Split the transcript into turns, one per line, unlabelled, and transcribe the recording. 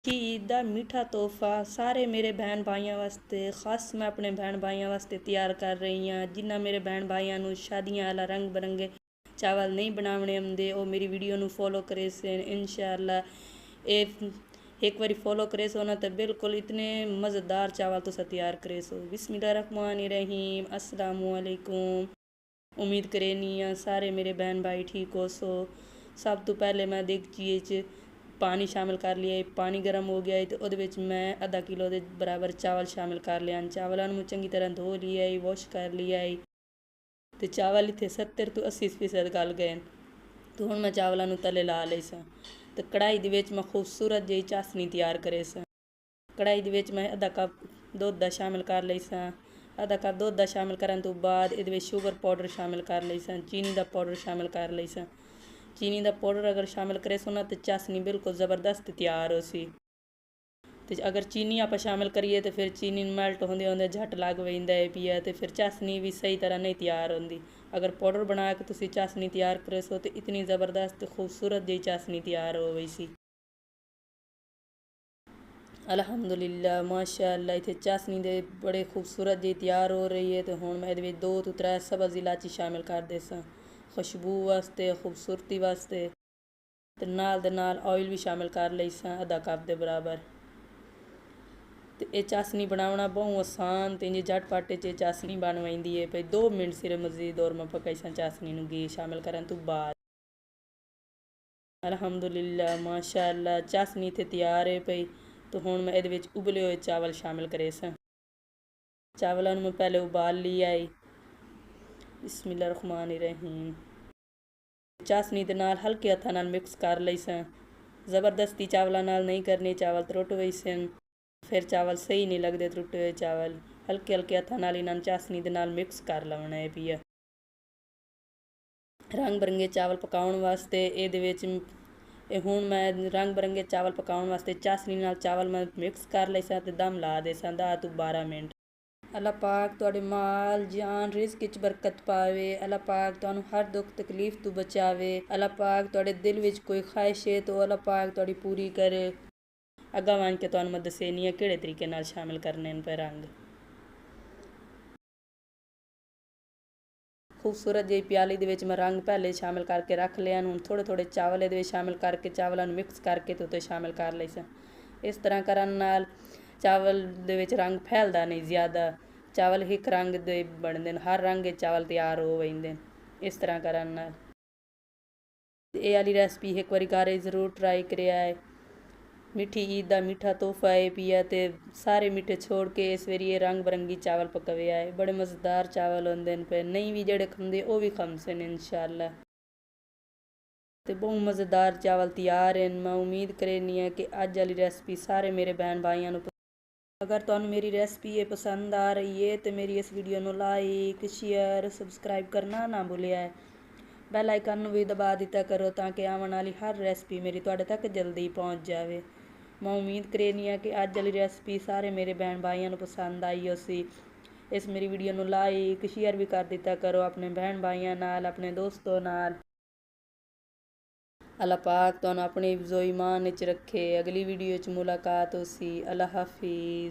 ईद दा मीठा तोहफा सारे मेरे भैन भाइयों वास्ते खास मैं अपने भैन भाइयों वास्ते तैयार कर रही हाँ। जिन्ना मेरे भैन भाइयों नू शादियां वाला रंग बिरंगे चावल नहीं बनाने आते वो मेरी वीडियो नू फॉलो करे से इंशाअल्लाह। एक बारी फॉलो करे सो ना तो बिल्कुल इतने मज़ेदार चावल तुसा तैयार करे सो। बिस्मिल्लाहिर्रहमानिर्रहीम, अस्सलामु अलैकुम। उम्मीद करेनी सारे मेरे बहन भाई ठीक हो सो। सब तो पहले मैं देगची पानी शामिल कर लिया। पानी गर्म हो गया तो वो मैं आधा किलो के बराबर चावल शामिल कर लिया। चावलों में चंगी तरह धो लिया, वॉश कर लिया। तो चावल इतने 70 तो 80% गल गए। तो हुण मैं चावलों में तले ला लई सा। तो कढ़ाई दे विच मैं खूबसूरत जी चाशनी तैयार करे सा। कढ़ाई दे विच मैं आधा कप दुध दा शामिल कर लई सा। आधा कप दुध दा शामिल करन तो बाद इहदे विच शुगर पाउडर शामिल कर लई सा, चीनी दा पाउडर शामिल कर लई सा। चीनी दा पाउडर अगर शामिल करे सो ना तो चाशनी बिल्कुल ज़बरदस्त तैयार हो सी। तो अगर चीनी आप शामिल करिए तो फिर चीनी मैल्ट होंदे होंदे झट लग पैंदा है पिया, तो फिर चाशनी भी सही तरह नहीं तैयार होंदी। अगर पाउडर बना के तुसी चाशनी तैयार करे सो तो इतनी ज़बरदस्त खूबसूरत जी चाशनी तैयार हो गई सी। अल्हम्दुलिल्लाह माशाअल्लाह इतने चाशनी दे बड़े खूबसूरत जी तैयार हो रही है। तो हुण मैं इहदे विच 2 तो 3 सब्ज़ इलायची शामिल कर दे सा खुशबू वास्ते, खूबसूरती वास्ते। तो नाल दे नाल ऑयल भी शामिल कर लई सा आधा कप दे बराबर। तो ये चाशनी बनाना बहुत आसान तो इंज झटपट च चाशनी बन वही है। भाई 2 मिनट सिर्फ मज़ीद और मैं पकाई सा चाशनी नूं घी शामिल करन तो बाद। अल्हम्दुलिल्लाह माशाअल्लाह चाशनी इत्थे तैयार है पई। तो हुण मैं इहदे विच उबले हुए चावल शामिल करे सा। चावलों में पहले उबाल लिया है। बिस्मिल्लाहिर्रहमानिर्रहीम। चाशनी दे नाल हल्के हत्थां नाल मिक्स कर लई सा। ज़बरदस्ती चावलों नाल नहीं करनी, चावल त्रुट गए सन फिर चावल सही नहीं लगते। त्रुटे हुए चावल हल्के हल्के हत्थां नाल इन्हां चाशनी दे नाल मिक्स कर लवना है पिया। रंग बिरंगे चावल पकाउण वास्ते इहदे विच हुण मैं रंग बिरंगे चावल पकाउण वास्ते चाशनी नाल चावल मैं मिक्स कर लई सा ते दम ला दे सा 10 तो 12 मिनट। अल्लाह पाक तुहाडे माल जान रिज़्क विच बरकत पावे। अल्लाह पाक तुहानू हर दुख तकलीफ तो बचावे। अल्लाह पाक तुहाडे दिल विच कोई ख्वाहिश है तो अल्लाह पाक तुहाडी पूरी करे। अग्गा वन के तुहानू मैं दसेनी है किहड़े तरीके नाल शामिल करने पे रंग। खूबसूरत जी प्याली दे विच मैं रंग पहले शामिल करके रख लिया। हुण थोड़े थोड़े चावल इहदे विच शामिल करके चावलों मिक्स करके तो उत्ते शामिल कर लई सा। इस तरह करन नाल चावल दे विच रंग फैलदा नहीं ज़्यादा। चावल एक रंग दे बनदे ने, हर रंग के चावल तैयार हो वैंदे ने। इस तरह करन नाल ये वाली रेसिपी एक बारी घर जरूर ट्राई करेआ है। मिठी ईद दा मीठा तोहफा है पिया ते सारे मीठे छोड़ के इस बारी ये रंग बिरंगी चावल पकवेआ है। बड़े मज़ेदार चावल होंदे ने पे नहीं भी जेह्ड़े खंदे वो भी खमसे ने इंशाअल्लाह। तो बहुत मज़ेदार चावल तैयार हैं। मैं उम्मीद करनी है कि अज वाली रेसिपी सारे मेरे बहन भाइयों को अगर तुहानू मेरी रेसिपी ये पसंद आ रही है तो मेरी इस वीडियो को लाइक शेयर सबसक्राइब करना ना भूलिया है। बैल आइकन भी दबा दिता करो ताकि आने वाली हर रेसिपी मेरी तुहाडे तक जल्दी पहुँच जाए। मैं उम्मीद करनी है कि अज वाली रेसिपी सारे मेरे बहन भाइयों को पसंद आई हो सी। इस मेरी वीडियो को लाइक शेयर भी कर दिता करो अपने बहन भाइयों नाल, अपने दोस्तों नाल। अल्लाह पाक तुहानू अपने हिफ्ज़ो ईमान विच रखे। अगली वीडियो च मुलाकात हो सी। अल्लाह हाफिज़।